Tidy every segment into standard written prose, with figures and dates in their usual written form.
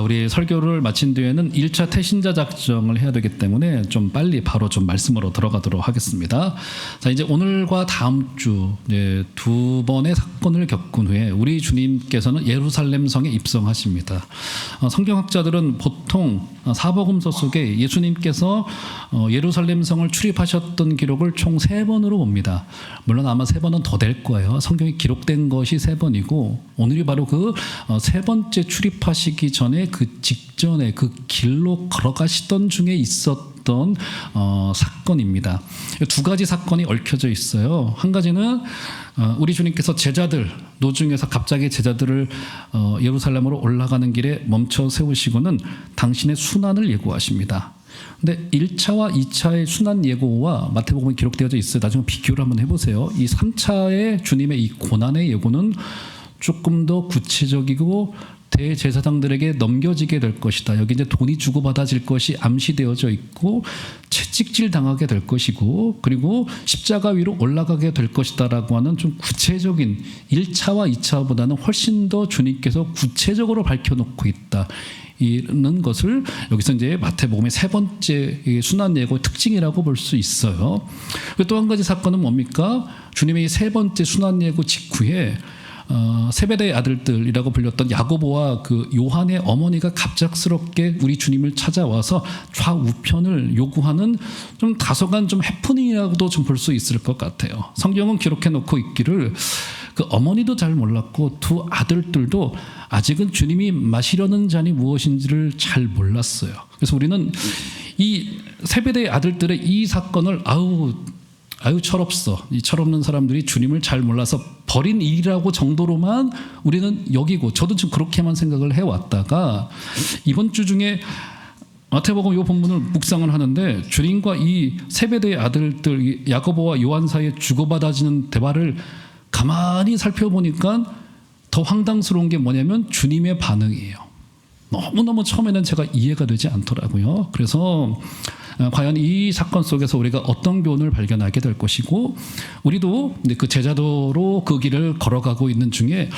우리 설교를 마친 뒤에는 1차 태신자 작정을 해야 되기 때문에 좀 빨리 바로 좀 말씀으로 들어가도록 하겠습니다. 자, 이제 오늘과 다음 주 이제 두 번의 사건을 겪은 후에 우리 주님께서는 예루살렘 성에 입성하십니다. 성경학자들은 보통 사복음서 속에 예수님께서 예루살렘 성을 출입하셨던 기록을 총 3번으로 봅니다. 물론 아마 3번은 더 될 거예요. 성경에 기록된 것이 3번이고 오늘이 바로 그 3번째 출입하시기 전에 그 직전에 그 길로 걸어가시던 중에 있었던 사건입니다. 두 가지 사건이 얽혀져 있어요. 한 가지는 우리 주님께서 제자들 노중에서 갑자기 제자들을 예루살렘으로 올라가는 길에 멈춰 세우시고는 당신의 순환을 예고하십니다. 근데 1차와 2차의 순환 예고와 마태복음에 기록되어져 있어요. 나중에 비교를 한번 해보세요. 이 3차의 주님의 이 고난의 예고는 조금 더 구체적이고 대제사장들에게 넘겨지게 될 것이다. 여기 이제 돈이 주고받아질 것이 암시되어져 있고 채찍질 당하게 될 것이고 그리고 십자가 위로 올라가게 될 것이다라고 하는 좀 구체적인 1차와 2차보다는 훨씬 더 주님께서 구체적으로 밝혀놓고 있다. 이는 것을 여기서 이제 마태복음의 3번째 순환 예고의 특징이라고 볼 수 있어요. 또 한 가지 사건은 뭡니까? 주님의 3번째 순환 예고 직후에 세베대의 아들들이라고 불렸던 야고보와 그 요한의 어머니가 갑작스럽게 우리 주님을 찾아와서 좌우편을 요구하는 좀 다소간 좀 해프닝이라고도 좀 볼 수 있을 것 같아요. 성경은 기록해 놓고 있기를 그 어머니도 잘 몰랐고 두 아들들도 아직은 주님이 마시려는 잔이 무엇인지를 잘 몰랐어요. 그래서 우리는 이 세베대의 아들들의 이 사건을 아유 철없어. 이 철없는 사람들이 주님을 잘 몰라서 버린 일이라고 정도로만 우리는 여기고 저도 지금 그렇게만 생각을 해왔다가 이번 주 중에 마태복음 이 본문을 묵상을 하는데 주님과 이 세베대의 아들들 야고보와 요한 사이에 주고받아지는 대화를 가만히 살펴보니까 더 황당스러운 게 뭐냐면 주님의 반응이에요. 너무너무 처음에는 제가 이해가 되지 않더라고요. 그래서 과연 이 사건 속에서 우리가 어떤 교훈을 발견하게 될 것이고 우리도 그 제자도로 그 길을 걸어가고 있는 중에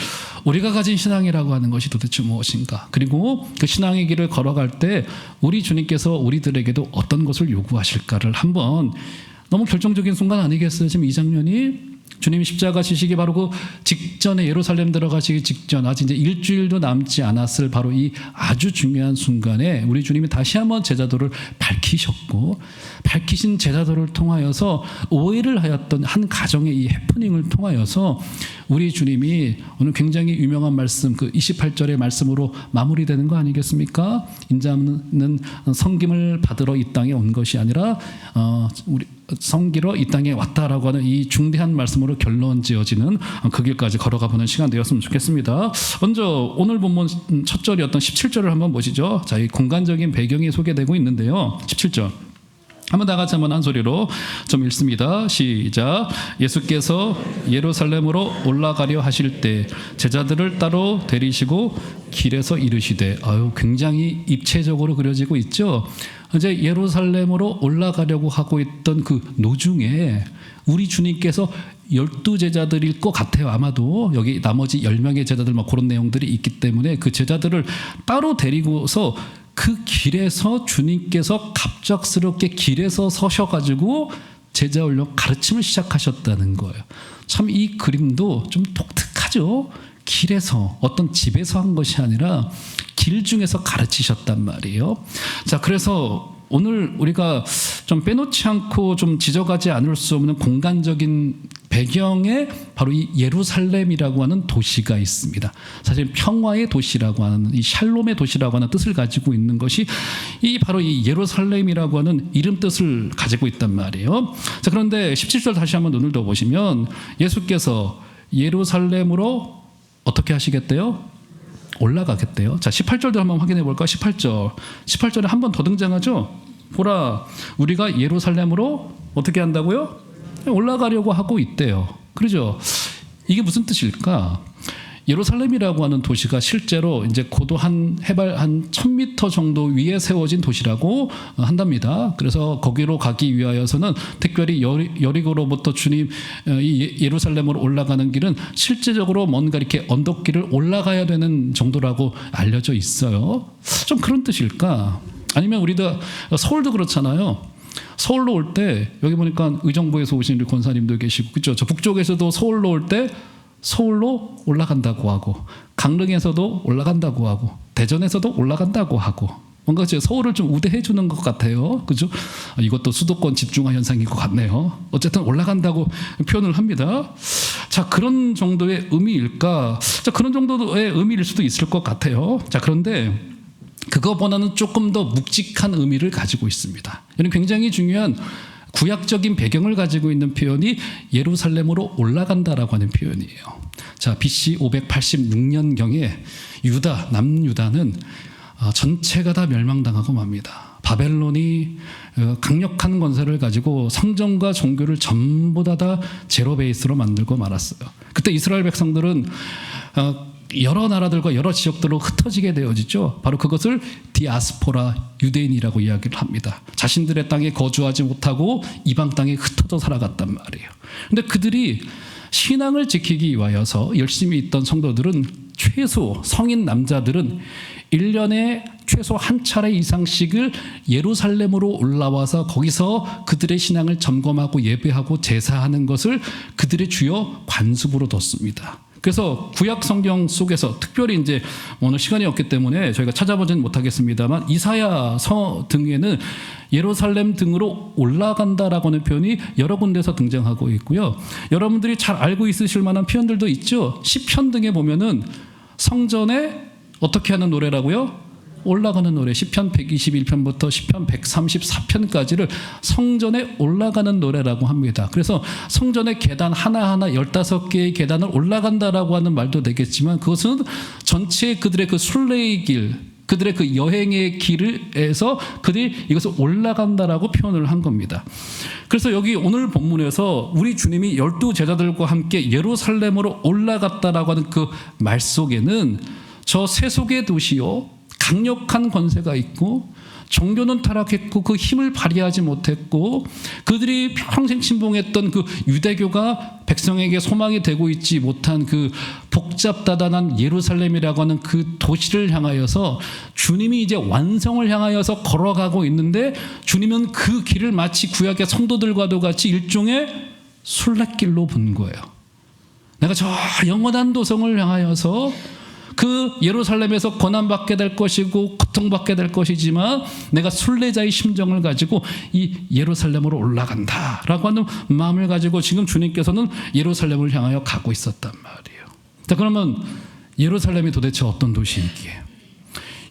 우리가 가진 신앙이라고 하는 것이 도대체 무엇인가, 그리고 그 신앙의 길을 걸어갈 때 우리 주님께서 우리들에게도 어떤 것을 요구하실까를 한번, 너무 결정적인 순간 아니겠어요? 지금 이 장면이 주님이 십자가 지시기 바로 그 직전에 예루살렘 들어가시기 직전 아직 이제 일주일도 남지 않았을 바로 이 아주 중요한 순간에 우리 주님이 다시 한번 제자도를 밝히셨고 밝히신 제자도를 통하여서 오해를 하였던 한 가정의 이 해프닝을 통하여서 우리 주님이 오늘 굉장히 유명한 말씀 그 28절의 말씀으로 마무리되는 거 아니겠습니까? 인자는 섬김을 받으러 이 땅에 온 것이 아니라 우리 섬기러 이 땅에 왔다라고 하는 이 중대한 말씀으로 결론 지어지는 그 길까지 걸어가 보는 시간 되었으면 좋겠습니다. 먼저 오늘 본문 첫 절이었던 17절을 한번 보시죠. 자, 이 공간적인 배경이 소개되고 있는데요. 17절. 한번 다 같이 한번 한 소리로 좀 읽습니다. 시작. 예수께서 예루살렘으로 올라가려 하실 때 제자들을 따로 데리시고 길에서 이르시되, 굉장히 입체적으로 그려지고 있죠. 이제 예루살렘으로 올라가려고 하고 있던 그 노중에 우리 주님께서 12제자들일 것 같아요. 아마도 여기 나머지 10명의 제자들 막 그런 내용들이 있기 때문에 그 제자들을 따로 데리고서 그 길에서 주님께서 갑작스럽게 길에서 서셔가지고 제자 훈련 가르침을 시작하셨다는 거예요. 참 이 그림도 좀 독특하죠. 길에서, 어떤 집에서 한 것이 아니라 길 중에서 가르치셨단 말이에요. 자, 그래서 오늘 우리가 좀 빼놓지 않고 좀 지적하지 않을 수 없는 공간적인 배경에 바로 이 예루살렘이라고 하는 도시가 있습니다. 사실 평화의 도시라고 하는 이 샬롬의 도시라고 하는 뜻을 가지고 있는 것이 이 바로 이 예루살렘이라고 하는 이름 뜻을 가지고 있단 말이에요. 자, 그런데 17절 다시 한번 눈을 더 보시면 예수께서 예루살렘으로 어떻게 하시겠대요? 올라가겠대요. 자, 18절도 한번 확인해 볼까요? 18절에 한 번 더 등장하죠. 보라, 우리가 예루살렘으로 어떻게 한다고요? 올라가려고 하고 있대요. 그러죠? 이게 무슨 뜻일까? 예루살렘이라고 하는 도시가 실제로 이제 고도 해발 한 1000m 정도 위에 세워진 도시라고 한답니다. 그래서 거기로 가기 위하여서는 특별히 여리고로부터 주님 이 예루살렘으로 올라가는 길은 실제적으로 뭔가 이렇게 언덕길을 올라가야 되는 정도라고 알려져 있어요. 좀 그런 뜻일까? 아니면 우리도 서울도 그렇잖아요. 서울로 올 때 여기 보니까 의정부에서 오신 우리 권사님도 계시고 그렇죠. 저 북쪽에서도 서울로 올 때 서울로 올라간다고 하고 강릉에서도 올라간다고 하고 대전에서도 올라간다고 하고 뭔가 서울을 좀 우대해 주는 것 같아요. 그죠? 이것도 수도권 집중화 현상인 것 같네요. 어쨌든 올라간다고 표현을 합니다. 자, 그런 정도의 의미일까? 자, 그런 정도의 의미일 수도 있을 것 같아요. 자, 그런데 그거보다는 조금 더 묵직한 의미를 가지고 있습니다. 이는 굉장히 중요한 구약적인 배경을 가지고 있는 표현이 예루살렘으로 올라간다라고 하는 표현이에요. 자, BC 586년경에 남유다는 전체가 다 멸망당하고 맙니다. 바벨론이 강력한 권세를 가지고 성전과 종교를 전부 다 제로 베이스로 만들고 말았어요. 그때 이스라엘 백성들은 여러 나라들과 여러 지역들로 흩어지게 되어지죠. 바로 그것을 디아스포라 유대인이라고 이야기를 합니다. 자신들의 땅에 거주하지 못하고 이방 땅에 흩어져 살아갔단 말이에요. 근데 그들이 신앙을 지키기 위하여서 열심히 있던 성도들은 최소 성인 남자들은 1년에 최소 한 차례 이상씩을 예루살렘으로 올라와서 거기서 그들의 신앙을 점검하고 예배하고 제사하는 것을 그들의 주요 관습으로 뒀습니다. 그래서 구약 성경 속에서 특별히 이제 오늘 시간이 없기 때문에 저희가 찾아보지는 못하겠습니다만 이사야서 등에는 예루살렘 등으로 올라간다라고 하는 표현이 여러 군데서 등장하고 있고요. 여러분들이 잘 알고 있으실 만한 표현들도 있죠. 시편 등에 보면은 성전에 어떻게 하는 노래라고요? 올라가는 노래. 시편 121편부터 시편 134편까지를 성전에 올라가는 노래라고 합니다. 그래서 성전의 계단 하나하나 15개의 계단을 올라간다라고 하는 말도 되겠지만 그것은 전체 그들의 그 순례의 길, 그들의 그 여행의 길에서 그들이 이것을 올라간다라고 표현을 한 겁니다. 그래서 여기 오늘 본문에서 우리 주님이 12제자들과 함께 예루살렘으로 올라갔다라고 하는 그 말 속에는 저 세속의 도시요 강력한 권세가 있고 종교는 타락했고 그 힘을 발휘하지 못했고 그들이 평생 침봉했던 그 유대교가 백성에게 소망이 되고 있지 못한 그 복잡다단한 예루살렘이라고 하는 그 도시를 향하여서 주님이 이제 완성을 향하여서 걸어가고 있는데 주님은 그 길을 마치 구약의 성도들과도 같이 일종의 순례길로 본 거예요. 내가 저 영원한 도성을 향하여서 그 예루살렘에서 고난받게 될 것이고 고통받게 될 것이지만 내가 순례자의 심정을 가지고 이 예루살렘으로 올라간다라고 하는 마음을 가지고 지금 주님께서는 예루살렘을 향하여 가고 있었단 말이에요. 자, 그러면 예루살렘이 도대체 어떤 도시이기에?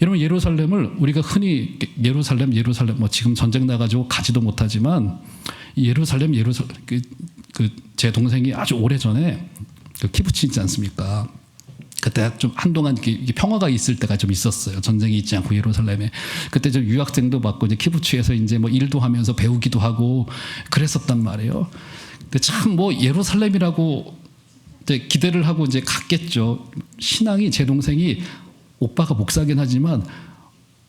여러분, 예루살렘을 우리가 흔히 예루살렘 뭐 지금 전쟁 나가지고 가지도 못하지만 예루살렘 제 동생이 아주 오래전에 그 키부츠 있지 않습니까? 그때 좀 한동안 평화가 있을 때가 좀 있었어요. 전쟁이 있지 않고 예루살렘에. 그때 좀 유학생도 받고 이제 키부츠에서 이제 뭐 일도 하면서 배우기도 하고 그랬었단 말이에요. 근데 참 뭐 예루살렘이라고 이제 기대를 하고 이제 갔겠죠. 신앙이 제 동생이 오빠가 목사긴 하지만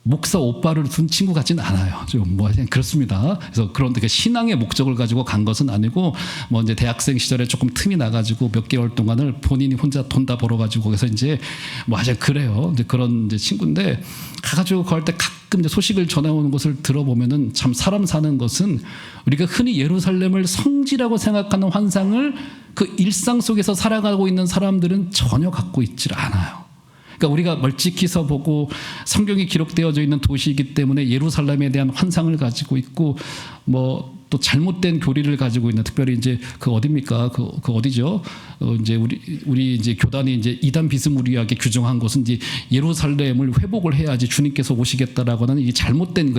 목사 오빠를 둔 친구 같지는 않아요. 좀 뭐 그냥 그렇습니다. 그래서 그런데 신앙의 목적을 가지고 간 것은 아니고 뭐 이제 대학생 시절에 조금 틈이 나가지고 몇 개월 동안을 본인이 혼자 돈 다 벌어가지고 거기서 이제 뭐 하여튼 그래요. 이제 그런 이제 친구인데 가가지고 갈 때 가끔 이제 소식을 전해오는 것을 들어보면은 참 사람 사는 것은 우리가 흔히 예루살렘을 성지라고 생각하는 환상을 그 일상 속에서 살아가고 있는 사람들은 전혀 갖고 있질 않아요. 그러니까 우리가 멀찍이서 보고 성경이 기록되어져 있는 도시이기 때문에 예루살렘에 대한 환상을 가지고 있고 뭐 또 잘못된 교리를 가지고 있는 특별히 이제 그 어디입니까? 그 어디죠? 이제 우리 이제 교단이 이제 이단 비스무리하게 규정한 것은 이제 예루살렘을 회복을 해야지 주님께서 오시겠다라고 하는 이 잘못된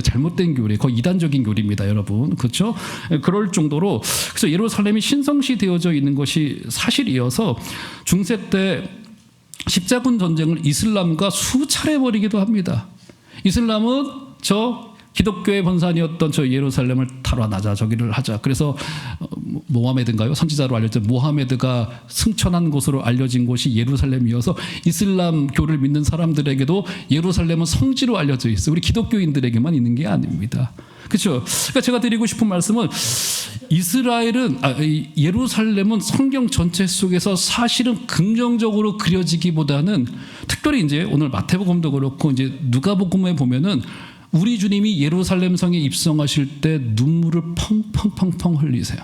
교리, 거의 이단적인 교리입니다, 여러분. 그렇죠? 그럴 정도로 그래서 예루살렘이 신성시 되어져 있는 것이 사실이어서 중세 때 십자군 전쟁을 이슬람과 수차례 벌이기도 합니다. 이슬람은 저 기독교의 본산이었던 저 예루살렘을 탈환하자, 저기를 하자. 그래서 모하메드인가요? 선지자로 알려진 모하메드가 승천한 곳으로 알려진 곳이 예루살렘이어서 이슬람교를 믿는 사람들에게도 예루살렘은 성지로 알려져 있어요. 우리 기독교인들에게만 있는 게 아닙니다. 그렇죠? 그러니까 제가 드리고 싶은 말씀은 예루살렘은 성경 전체 속에서 사실은 긍정적으로 그려지기보다는, 특별히 이제 오늘 마태복음도 그렇고 이제 누가복음에 보면은 우리 주님이 예루살렘 성에 입성하실 때 눈물을 펑펑펑펑 흘리세요.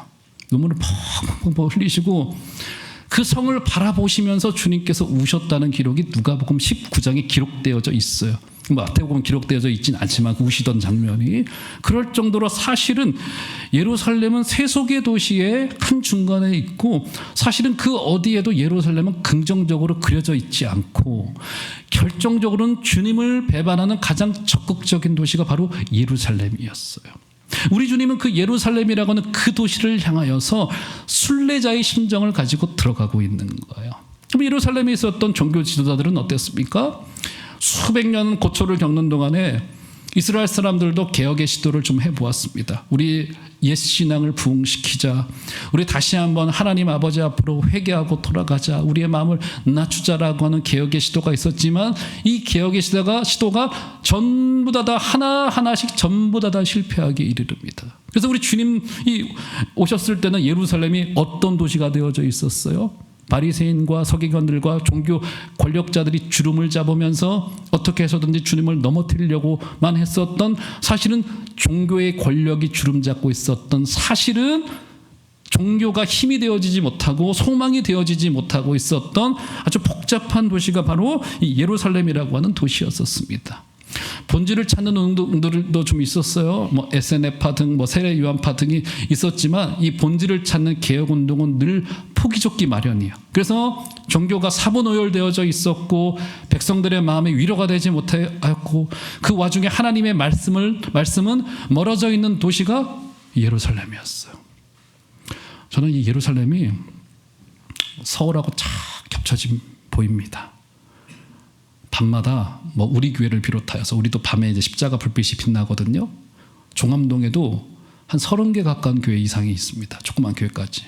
눈물을 펑펑펑 흘리시고 그 성을 바라보시면서 주님께서 우셨다는 기록이 누가복음 19장에 기록되어져 있어요. 마태복음은 기록되어져 있진 않지만 그 우시던 장면이, 그럴 정도로 사실은 예루살렘은 세속의 도시의 한 중간에 있고, 사실은 그 어디에도 예루살렘은 긍정적으로 그려져 있지 않고, 결정적으로는 주님을 배반하는 가장 적극적인 도시가 바로 예루살렘이었어요. 우리 주님은 그 예루살렘이라고 하는 그 도시를 향하여서 순례자의 심정을 가지고 들어가고 있는 거예요. 그럼 예루살렘에 있었던 종교 지도자들은 어땠습니까? 수백 년 고초를 겪는 동안에 이스라엘 사람들도 개혁의 시도를 좀 해보았습니다. 우리 옛 신앙을 부흥시키자, 우리 다시 한번 하나님 아버지 앞으로 회개하고 돌아가자, 우리의 마음을 낮추자라고 하는 개혁의 시도가 있었지만, 이 개혁의 시도가 전부 다 하나하나씩 전부 다 실패하게 이르릅니다. 그래서 우리 주님이 오셨을 때는 예루살렘이 어떤 도시가 되어져 있었어요? 바리새인과 서기관들과 종교 권력자들이 주름을 잡으면서 어떻게 해서든지 주님을 넘어뜨리려고만 했었던, 사실은 종교의 권력이 주름 잡고 있었던, 사실은 종교가 힘이 되어지지 못하고 소망이 되어지지 못하고 있었던 아주 복잡한 도시가 바로 이 예루살렘이라고 하는 도시였었습니다. 본질을 찾는 운동들도 좀 있었어요. 뭐 SNF파 등, 뭐 세례 요한파 등이 있었지만, 이 본질을 찾는 개혁 운동은 늘 포기적기 마련이에요. 그래서 종교가 사분오열되어져 있었고, 백성들의 마음에 위로가 되지 못하였고, 그 와중에 하나님의 말씀은 멀어져 있는 도시가 예루살렘이었어요. 저는 이 예루살렘이 서울하고 착 겹쳐진 보입니다. 밤마다 뭐 우리 교회를 비롯하여서, 우리도 밤에 이제 십자가 불빛이 빛나거든요. 종암동에도 한 30개 가까운 교회 이상이 있습니다. 조그만 교회까지.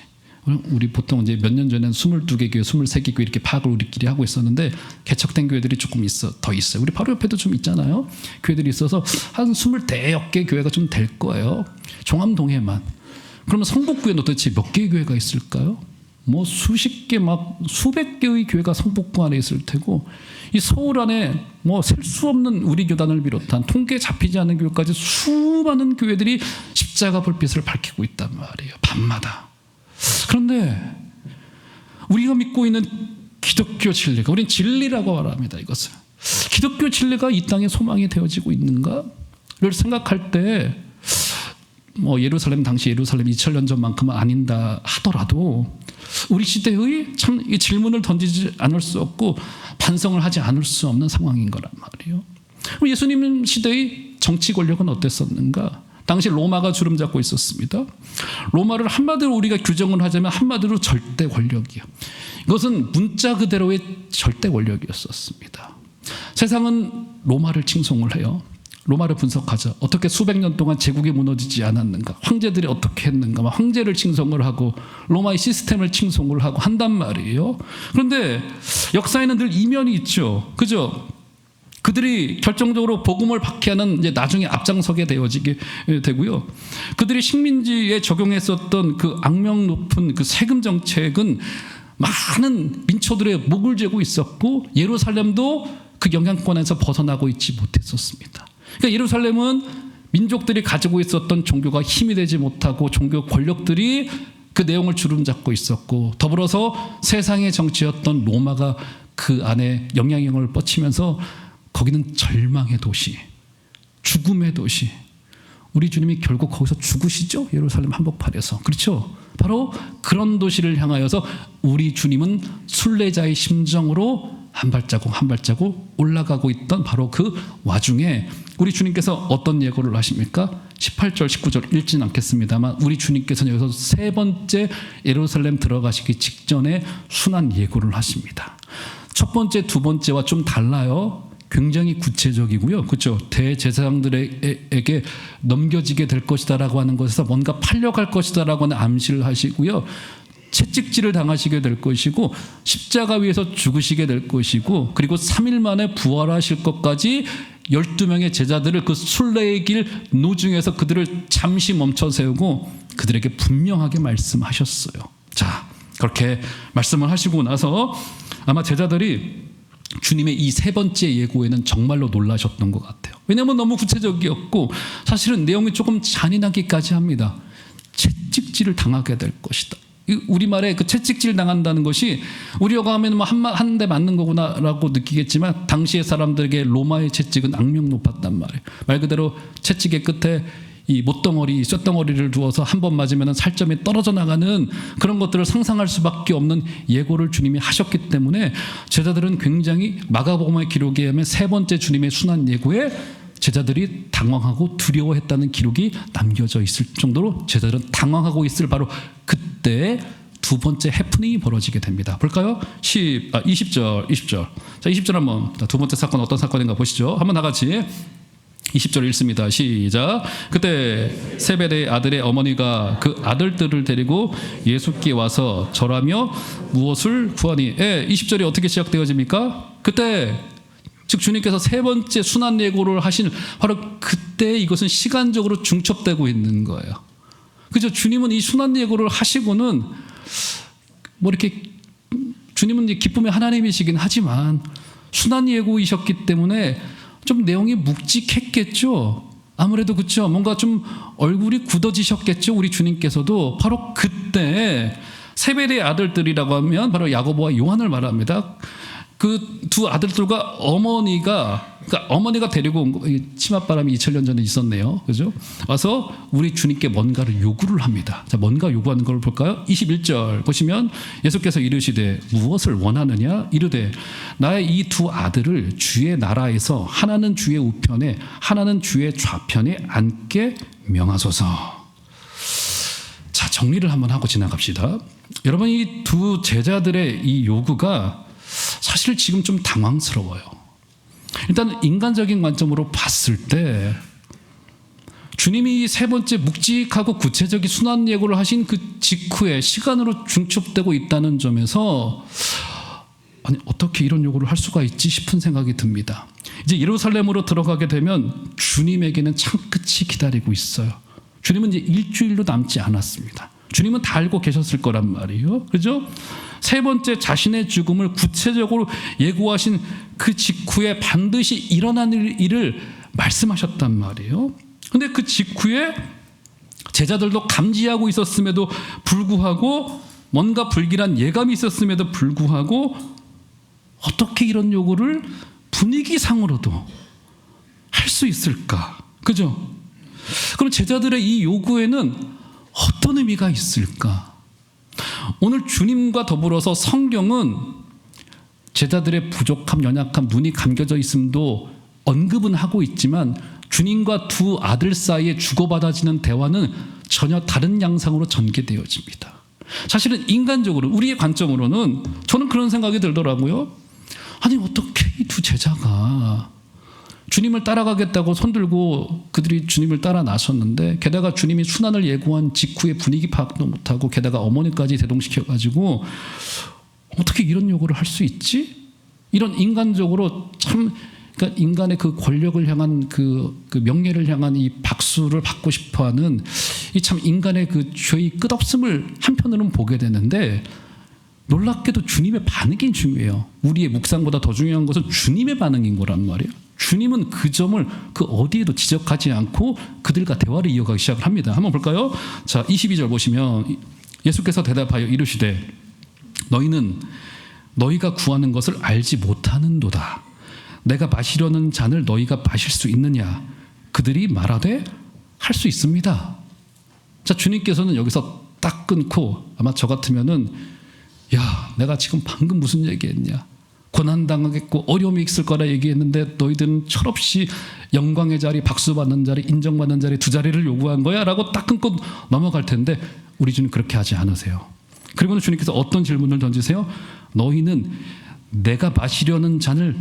우리 보통 이제 몇 년 전에는 22개 교회, 23개 교회 이렇게 파악을 우리끼리 하고 있었는데, 개척된 교회들이 조금 더 있어요. 우리 바로 옆에도 좀 있잖아요. 교회들이 있어서 한 20대여 개 교회가 좀 될 거예요. 종암동에만. 그러면 성북구에는 도대체 몇 개의 교회가 있을까요? 뭐 수십 개, 막 수백 개의 교회가 성북구 안에 있을 테고, 이 서울 안에 뭐 셀 수 없는 우리 교단을 비롯한 통계 잡히지 않는 교회까지 수많은 교회들이 십자가 불빛을 밝히고 있단 말이에요. 밤마다. 그런데 우리가 믿고 있는 기독교 진리가, 우리는 진리라고 말합니다. 이것을 기독교 진리가 이 땅에 소망이 되어지고 있는가를 생각할 때, 뭐 당시 예루살렘 2000년 전만큼은 아닌다 하더라도 우리 시대의 참 이 질문을 던지지 않을 수 없고 반성을 하지 않을 수 없는 상황인 거란 말이에요. 예수님 시대의 정치 권력은 어땠었는가? 당시 로마가 주름 잡고 있었습니다. 로마를 한마디로 우리가 규정을 하자면 한마디로 절대 권력이요. 이것은 문자 그대로의 절대 권력이었었습니다. 세상은 로마를 칭송을 해요. 로마를 분석하자. 어떻게 수백 년 동안 제국이 무너지지 않았는가? 황제들이 어떻게 했는가? 황제를 칭송을 하고 로마의 시스템을 칭송을 하고 한단 말이에요. 그런데 역사에는 늘 이면이 있죠. 그죠? 그들이 결정적으로 복음을 박해하는 이제 나중에 앞장서게 되어지게 되고요. 그들이 식민지에 적용했었던 그 악명 높은 그 세금 정책은 많은 민초들의 목을 죄고 있었고, 예루살렘도 그 영향권에서 벗어나고 있지 못했었습니다. 그러니까 예루살렘은 민족들이 가지고 있었던 종교가 힘이 되지 못하고 종교 권력들이 그 내용을 주름잡고 있었고, 더불어서 세상의 정치였던 로마가 그 안에 영향력을 뻗치면서 거기는 절망의 도시, 죽음의 도시. 우리 주님이 결국 거기서 죽으시죠? 예루살렘 한복판에서. 그렇죠? 바로 그런 도시를 향하여서 우리 주님은 순례자의 심정으로 한 발자국 한 발자국 올라가고 있던 바로 그 와중에 우리 주님께서 어떤 예고를 하십니까? 18절 19절 읽진 않겠습니다만, 우리 주님께서는 여기서 세 번째 예루살렘 들어가시기 직전에 순한 예고를 하십니다. 첫 번째, 두 번째와 좀 달라요. 굉장히 구체적이고요. 그렇죠? 대제사장들에게 넘겨지게 될 것이다라고 하는 것에서 뭔가 팔려갈 것이다라고 하는 암시를 하시고요. 채찍질을 당하시게 될 것이고 십자가 위에서 죽으시게 될 것이고 그리고 3일 만에 부활하실 것까지 12명의 제자들을 그 순례의 길 노중에서 그들을 잠시 멈춰 세우고 그들에게 분명하게 말씀하셨어요. 자, 그렇게 말씀을 하시고 나서 아마 제자들이 주님의 이 세 번째 예고에는 정말로 놀라셨던 것 같아요. 왜냐하면 너무 구체적이었고 사실은 내용이 조금 잔인하기까지 합니다. 채찍질을 당하게 될 것이다. 우리말에 그 채찍질 당한다는 것이 우리가 하면 뭐 한 대 맞는 거구나라고 느끼겠지만 당시의 사람들에게 로마의 채찍은 악명 높았단 말이에요. 말 그대로 채찍의 끝에 이 못덩어리, 쇳덩어리를 두어서 한 번 맞으면 살점이 떨어져 나가는 그런 것들을 상상할 수밖에 없는 예고를 주님이 하셨기 때문에 제자들은 굉장히 마가복음의 기록에 의하면 세 번째 주님의 순환 예고에 제자들이 당황하고 두려워했다는 기록이 남겨져 있을 정도로 제자들은 당황하고 있을 바로 그때 두 번째 해프닝이 벌어지게 됩니다. 볼까요? 20절. 자, 20절 한번 두 번째 사건 어떤 사건인가 보시죠. 한번 다 같이 20절 읽습니다. 시작. 그때 세베대의 아들의 어머니가 그 아들들을 데리고 예수께 와서 절하며 무엇을 구하니. 20절이 어떻게 시작되어집니까? 그때 즉 주님께서 세 번째 순환 예고를 하신 바로 그때 이것은 시간적으로 중첩되고 있는 거예요. 그죠? 주님은 이 순환 예고를 하시고는 뭐 이렇게 주님은 기쁨의 하나님이시긴 하지만 순환 예고이셨기 때문에 좀 내용이 묵직했겠죠. 아무래도 그렇죠. 뭔가 좀 얼굴이 굳어지셨겠죠. 우리 주님께서도 바로 그때 세베대의 아들들이라고 하면 바로 야고보와 요한을 말합니다. 그 두 아들들과 어머니가 데리고 온 거, 치맛바람이 2000년 전에 있었네요. 그죠? 와서 우리 주님께 뭔가를 요구를 합니다. 자, 뭔가 요구하는 걸 볼까요? 21절 보시면 예수께서 이르시되 무엇을 원하느냐? 이르되 나의 이 두 아들을 주의 나라에서 하나는 주의 우편에 하나는 주의 좌편에 앉게 명하소서. 자, 정리를 한번 하고 지나갑시다. 여러분, 이 두 제자들의 이 요구가 사실 지금 좀 당황스러워요. 일단 인간적인 관점으로 봤을 때 주님이 세 번째 묵직하고 구체적인 순환 예고를 하신 그 직후에 시간으로 중첩되고 있다는 점에서 아니 어떻게 이런 요구를 할 수가 있지 싶은 생각이 듭니다. 이제 예루살렘으로 들어가게 되면 주님에게는 창끝이 기다리고 있어요. 주님은 이제 일주일도 남지 않았습니다. 주님은 다 알고 계셨을 거란 말이에요. 그죠? 세 번째 자신의 죽음을 구체적으로 예고하신 그 직후에 반드시 일어날 일을 말씀하셨단 말이에요. 근데 그 직후에 제자들도 감지하고 있었음에도 불구하고 뭔가 불길한 예감이 있었음에도 불구하고 어떻게 이런 요구를 분위기상으로도 할 수 있을까? 그죠? 그럼 제자들의 이 요구에는 어떤 의미가 있을까? 오늘 주님과 더불어서 성경은 제자들의 부족함, 연약함, 눈이 감겨져 있음도 언급은 하고 있지만 주님과 두 아들 사이에 주고받아지는 대화는 전혀 다른 양상으로 전개되어집니다. 사실은 인간적으로 우리의 관점으로는 저는 그런 생각이 들더라고요. 아니 어떻게 이 두 제자가 주님을 따라가겠다고 손들고 그들이 주님을 따라 나섰는데 게다가 주님이 순환을 예고한 직후에 분위기 파악도 못하고 게다가 어머니까지 대동시켜가지고 어떻게 이런 요구를 할 수 있지? 이런 인간적으로 참 그러니까 인간의 그 권력을 향한 그 명예를 향한 이 박수를 받고 싶어하는 이 참 인간의 그 죄의 끝없음을 한편으로는 보게 되는데 놀랍게도 주님의 반응이 중요해요. 우리의 묵상보다 더 중요한 것은 주님의 반응인 거란 말이에요. 주님은 그 점을 그 어디에도 지적하지 않고 그들과 대화를 이어가기 시작을 합니다. 한번 볼까요? 자, 22절 보시면 예수께서 대답하여 이르시되 너희는 너희가 구하는 것을 알지 못하는도다. 내가 마시려는 잔을 너희가 마실 수 있느냐? 그들이 말하되 할 수 있습니다. 자, 주님께서는 여기서 딱 끊고 아마 저 같으면은 야, 내가 지금 방금 무슨 얘기했냐? 고난당하겠고 어려움이 있을 거라 얘기했는데 너희들은 철없이 영광의 자리, 박수받는 자리, 인정받는 자리 두 자리를 요구한 거야? 라고 딱 끊고 넘어갈 텐데 우리 주님 그렇게 하지 않으세요. 그리고는 주님께서 어떤 질문을 던지세요? 너희는 내가 마시려는 잔을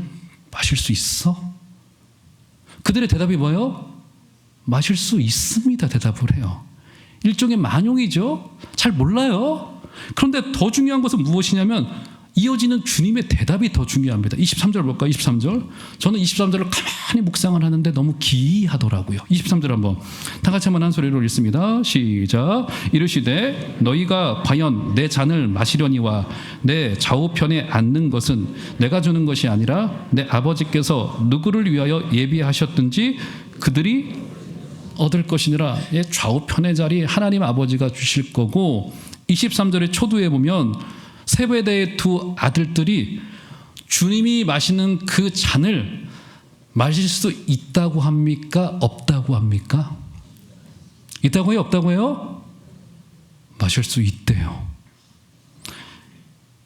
마실 수 있어? 그들의 대답이 뭐예요? 마실 수 있습니다. 대답을 해요. 일종의 만용이죠. 잘 몰라요. 그런데 더 중요한 것은 무엇이냐면 이어지는 주님의 대답이 더 중요합니다. 23절 볼까요? 23절. 저는 23절을 가만히 묵상을 하는데 너무 기이하더라고요. 23절 한번 다 같이 한번 한 소리로 읽습니다. 시작. 이르시되 너희가 과연 내 잔을 마시려니와 내 좌우편에 앉는 것은 내가 주는 것이 아니라 내 아버지께서 누구를 위하여 예비하셨든지 그들이 얻을 것이니라. 좌우편의 자리 하나님 아버지가 주실 거고, 23절의 초두에 보면 세베대의 두 아들들이 주님이 마시는 그 잔을 마실 수 있다고 합니까? 없다고 합니까? 있다고 해요? 없다고 해요? 마실 수 있대요.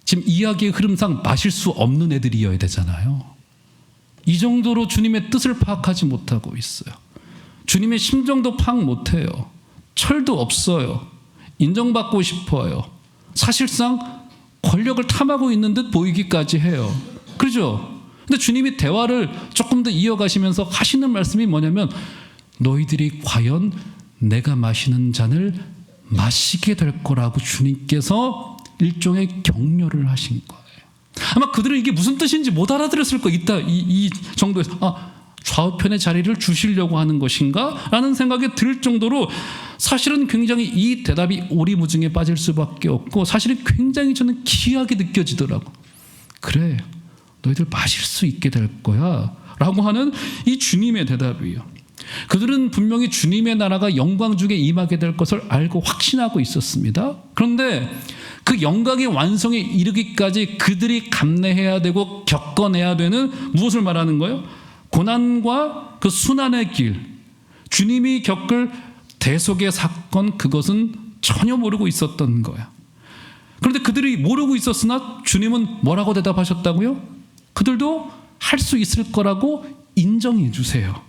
지금 이야기의 흐름상 마실 수 없는 애들이어야 되잖아요. 이 정도로 주님의 뜻을 파악하지 못하고 있어요. 주님의 심정도 파악 못해요. 철도 없어요. 인정받고 싶어요. 사실상 권력을 탐하고 있는 듯 보이기까지 해요. 그렇죠? 근데 주님이 대화를 조금 더 이어가시면서 하시는 말씀이 뭐냐면 너희들이 과연 내가 마시는 잔을 마시게 될 거라고 주님께서 일종의 격려를 하신 거예요. 아마 그들은 이게 무슨 뜻인지 못 알아들었을 거 있다. 이 정도에서 좌우편의 자리를 주시려고 하는 것인가? 라는 생각이 들 정도로 사실은 굉장히 이 대답이 오리무중에 빠질 수밖에 없고 사실은 굉장히 저는 기이하게 느껴지더라고. 그래, 너희들 마실 수 있게 될 거야 라고 하는 이 주님의 대답이에요. 그들은 분명히 주님의 나라가 영광 중에 임하게 될 것을 알고 확신하고 있었습니다. 그런데 그 영광의 완성에 이르기까지 그들이 감내해야 되고 겪어내야 되는 무엇을 말하는 거예요? 고난과 그 순환의 길, 주님이 겪을 대속의 사건, 그것은 전혀 모르고 있었던 거야. 그런데 그들이 모르고 있었으나 주님은 뭐라고 대답하셨다고요? 그들도 할 수 있을 거라고 인정해 주세요.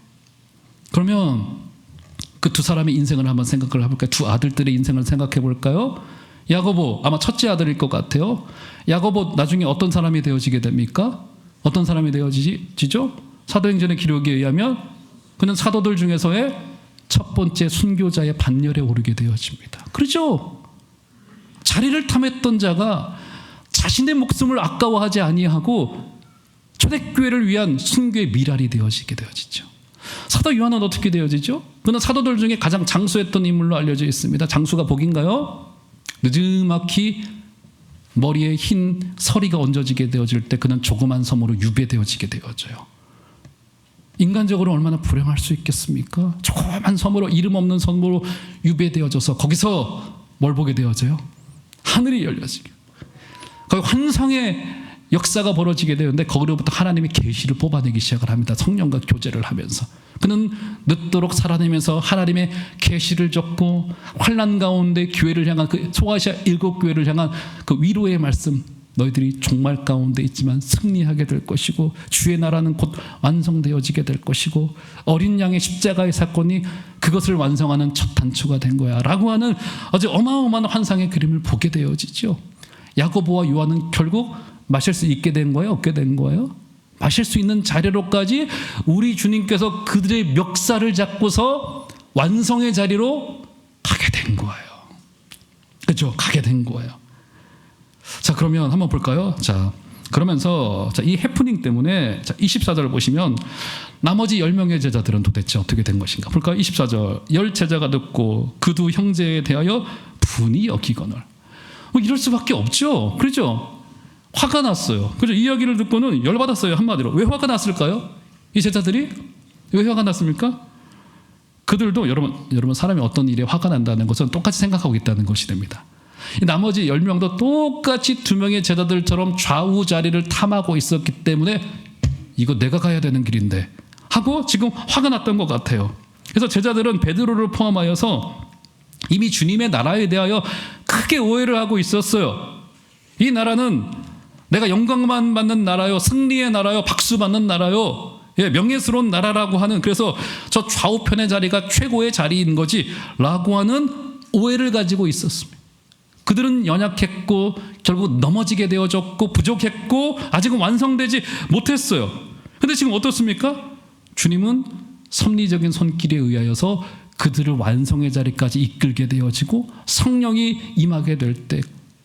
그러면 그 두 사람의 인생을 한번 생각을 해볼까요? 두 아들들의 인생을 생각해 볼까요? 야고보, 아마 첫째 아들일 것 같아요. 야고보 나중에 어떤 사람이 되어지게 됩니까? 어떤 사람이 되어지죠? 사도행전의 기록에 의하면 그는 사도들 중에서의 첫 번째 순교자의 반열에 오르게 되어집니다. 그렇죠? 자리를 탐했던 자가 자신의 목숨을 아까워하지 아니하고 초대교회를 위한 순교의 미랄이 되어지게 되어지죠. 사도 요한은 어떻게 되어지죠? 그는 사도들 중에 가장 장수했던 인물로 알려져 있습니다. 장수가 복인가요? 느지막이 머리에 흰 서리가 얹어지게 되어질 때 그는 조그만 섬으로 유배되어지게 되어져요. 인간적으로 얼마나 불행할 수 있겠습니까? 조그만 섬으로, 이름 없는 섬으로 유배되어져서 거기서 뭘 보게 되어져요? 하늘이 열려지게. 거기 환상의 역사가 벌어지게 되는데 거기로부터 하나님의 계시를 뽑아내기 시작을 합니다. 성령과 교제를 하면서 그는 늦도록 살아내면서 하나님의 계시를 줬고 환난 가운데 교회를 향한 그 소아시아 7교회를 향한 그 위로의 말씀, 너희들이 종말 가운데 있지만 승리하게 될 것이고 주의 나라는 곧 완성되어지게 될 것이고 어린 양의 십자가의 사건이 그것을 완성하는 첫 단추가 된 거야 라고 하는 아주 어마어마한 환상의 그림을 보게 되어지죠. 야고보와 요한은 결국 마실 수 있게 된 거예요? 없게 된 거예요? 마실 수 있는 자리로까지 우리 주님께서 그들의 멱살을 잡고서 완성의 자리로 가게 된 거예요. 그렇죠? 가게 된 거예요. 자, 그러면 한번 볼까요? 자, 그러면서 이 해프닝 때문에 24절을 보시면 나머지 10명의 제자들은 도대체 어떻게 된 것인가? 볼까요? 24절. 10 제자가 듣고 그 두 형제에 대하여 분이 여기거늘. 이럴 수밖에 없죠. 그렇죠? 화가 났어요. 그죠? 이 이야기를 듣고는 열받았어요. 한마디로. 왜 화가 났을까요? 이 제자들이 왜 화가 났습니까? 그들도 여러분 사람이 어떤 일에 화가 난다는 것은 똑같이 생각하고 있다는 것이 됩니다. 나머지 10명도 똑같이 2명의 제자들처럼 좌우 자리를 탐하고 있었기 때문에 이거 내가 가야 되는 길인데 하고 지금 화가 났던 것 같아요. 그래서 제자들은 베드로를 포함하여서 이미 주님의 나라에 대하여 크게 오해를 하고 있었어요. 이 나라는 내가 영광만 받는 나라요, 승리의 나라요, 박수 받는 나라요, 명예스러운 나라라고 하는, 그래서 저 좌우편의 자리가 최고의 자리인 거지 라고 하는 오해를 가지고 있었습니다. 그들은 연약했고 결국 넘어지게 되어졌고 부족했고 아직은 완성되지 못했어요. 근데 지금 어떻습니까? 주님은 섭리적인 손길에 의하여서 그들을 완성의 자리까지 이끌게 되어지고 성령이 임하게 될 때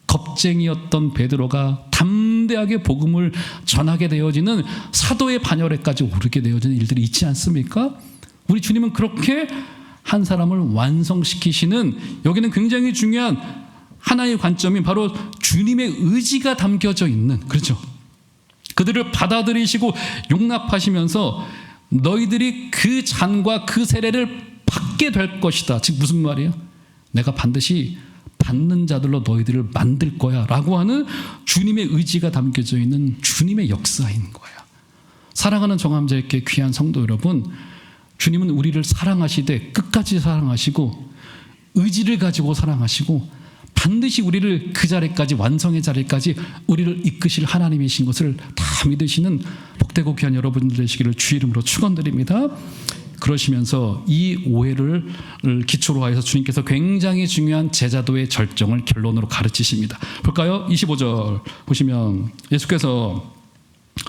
겁쟁이였던 베드로가 담대하게 복음을 전하게 되어지는 사도의 반열에까지 오르게 되어지는 일들이 있지 않습니까? 우리 주님은 그렇게 한 사람을 완성시키시는, 여기는 굉장히 중요한 하나의 관점이 바로 주님의 의지가 담겨져 있는, 그렇죠? 그들을 받아들이시고 용납하시면서 너희들이 그 잔과 그 세례를 받게 될 것이다. 즉 무슨 말이에요? 내가 반드시 받는 자들로 너희들을 만들 거야 라고 하는 주님의 의지가 담겨져 있는 주님의 역사인 거예요. 사랑하는 정함자에게 귀한 성도 여러분, 주님은 우리를 사랑하시되 끝까지 사랑하시고 의지를 가지고 사랑하시고 반드시 우리를 그 자리까지, 완성의 자리까지 우리를 이끄실 하나님이신 것을 다 믿으시는 복되고 귀한 여러분들 되시기를 주 이름으로 축원드립니다. 그러시면서 이 오해를 기초로 하여서 주님께서 굉장히 중요한 제자도의 절정을 결론으로 가르치십니다. 볼까요? 25절 보시면 예수께서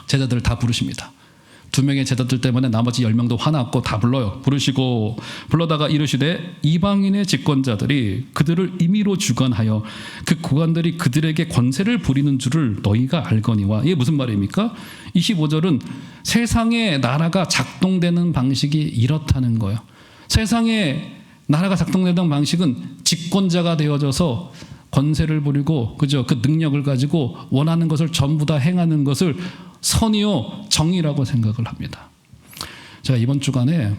제자들을 다 부르십니다. 2명의 제자들 때문에 나머지 10명도 화났고 다 불러요. 부르시고 불러다가 이르시되 이방인의 집권자들이 그들을 임의로 주관하여 그 고관들이 그들에게 권세를 부리는 줄을 너희가 알거니와. 이게 무슨 말입니까? 25절은 세상의 나라가 작동되는 방식이 이렇다는 거예요. 세상의 나라가 작동되는 방식은 집권자가 되어져서 권세를 부리고, 그죠? 그 능력을 가지고 원하는 것을 전부 다 행하는 것을 선이요 정의라고 생각을 합니다. 제가 이번 주간에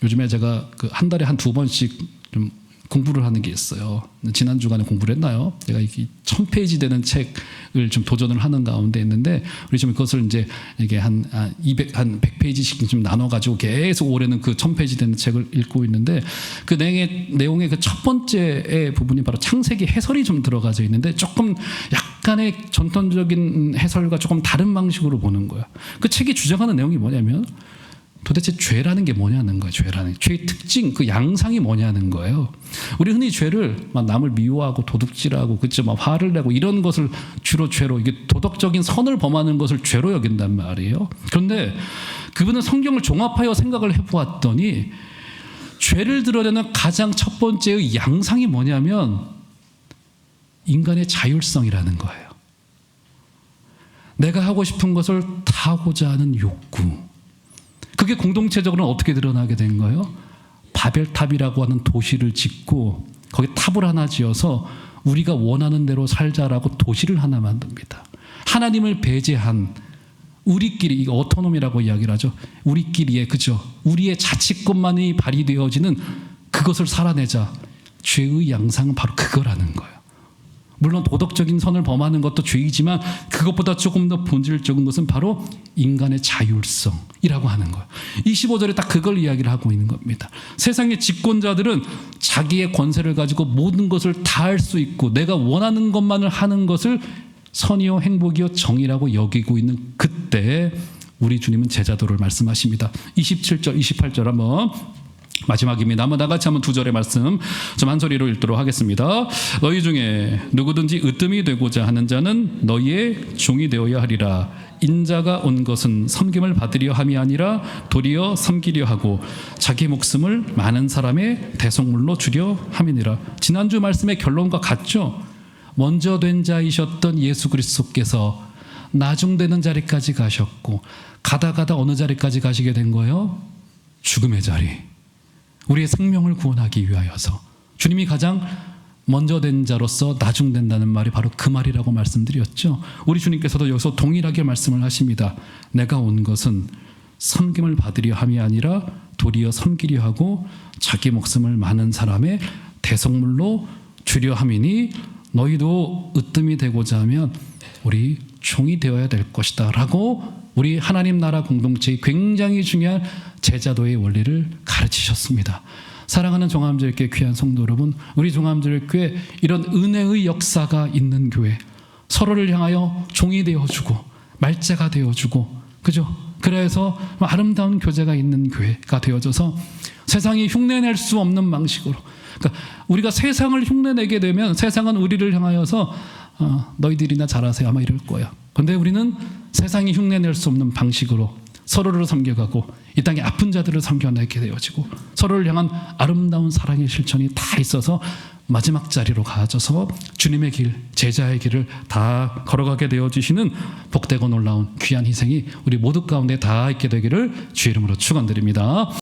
요즘에 제가 그 한 달에 한 2번씩 좀 공부를 하는 게 있어요. 지난 주간에 공부를 했나요? 제가 이 1000페이지 되는 책을 좀 도전을 하는 가운데 있는데, 우리 지금 그것을 이제 이게 한 100페이지씩 좀 나눠가지고 계속 올해는 그 1000페이지 되는 책을 읽고 있는데, 그 내용의 그 첫 번째 부분이 바로 창세기 해설이 좀 들어가져 있는데, 조금 약간의 전통적인 해설과 조금 다른 방식으로 보는 거예요. 그 책이 주장하는 내용이 뭐냐면, 도대체 죄라는 게 뭐냐는 거예요. 죄의 특징, 그 양상이 뭐냐는 거예요. 우리 흔히 죄를 막 남을 미워하고 도둑질하고, 그쵸, 막 화를 내고 이런 것을 주로 죄로, 이게 도덕적인 선을 범하는 것을 죄로 여긴단 말이에요. 그런데 그분은 성경을 종합하여 생각을 해보았더니 죄를 드러내는 가장 첫 번째의 양상이 뭐냐면 인간의 자율성이라는 거예요. 내가 하고 싶은 것을 다 하고자 하는 욕구. 그게 공동체적으로는 어떻게 드러나게 된 거예요? 바벨탑이라고 하는 도시를 짓고 거기 탑을 하나 지어서 우리가 원하는 대로 살자라고 도시를 하나 만듭니다. 하나님을 배제한 우리끼리, 이거 오토노미라고 이야기를 하죠. 우리끼리의, 그죠? 우리의 자치권만이 발휘되어지는 그것을 살아내자. 죄의 양상은 바로 그거라는 거예요. 물론 도덕적인 선을 범하는 것도 죄이지만 그것보다 조금 더 본질적인 것은 바로 인간의 자율성이라고 하는 거예요. 25절에 딱 그걸 이야기를 하고 있는 겁니다. 세상의 집권자들은 자기의 권세를 가지고 모든 것을 다 할 수 있고 내가 원하는 것만을 하는 것을 선이요 행복이요 정의라고 여기고 있는 그때 우리 주님은 제자도를 말씀하십니다. 27절 28절 한번 마지막입니다. 한번 나같이 한번 2절의 말씀 좀 한 소리로 읽도록 하겠습니다. 너희 중에 누구든지 으뜸이 되고자 하는 자는 너희의 종이 되어야 하리라. 인자가 온 것은 섬김을 받으려 함이 아니라 도리어 섬기려 하고 자기 목숨을 많은 사람의 대속물로 주려 함이니라. 지난주 말씀의 결론과 같죠? 먼저 된 자이셨던 예수 그리스도께서 나중되는 자리까지 가셨고 가다 어느 자리까지 가시게 된 거예요? 죽음의 자리. 우리의 생명을 구원하기 위하여서 주님이 가장 먼저 된 자로서 나중된다는 말이 바로 그 말이라고 말씀드렸죠. 우리 주님께서도 여기서 동일하게 말씀을 하십니다. 내가 온 것은 섬김을 받으려 함이 아니라 도리어 섬기려 하고 자기 목숨을 많은 사람의 대속물로 주려 함이니 너희도 으뜸이 되고자 하면 우리 종이 되어야 될 것이다 라고 우리 하나님 나라 공동체의 굉장히 중요한 제자도의 원리를 가르치셨습니다. 사랑하는 종암제일교회 귀한 성도 여러분, 우리 종암제일교회 이런 은혜의 역사가 있는 교회, 서로를 향하여 종이 되어주고 말자가 되어주고, 그죠? 그래서 아름다운 교제가 있는 교회가 되어져서 세상이 흉내낼 수 없는 방식으로, 그러니까 우리가 세상을 흉내내게 되면 세상은 우리를 향하여서 너희들이나 잘하세요 아마 이럴 거예요. 그런데 우리는 세상이 흉내낼 수 없는 방식으로 서로를 섬겨가고 이 땅의 아픈 자들을 섬겨내게 되어지고 서로를 향한 아름다운 사랑의 실천이 다 있어서 마지막 자리로 가져서 주님의 길, 제자의 길을 다 걸어가게 되어지시는 복되고 놀라운 귀한 희생이 우리 모두 가운데 다 있게 되기를 주의 이름으로 축원드립니다.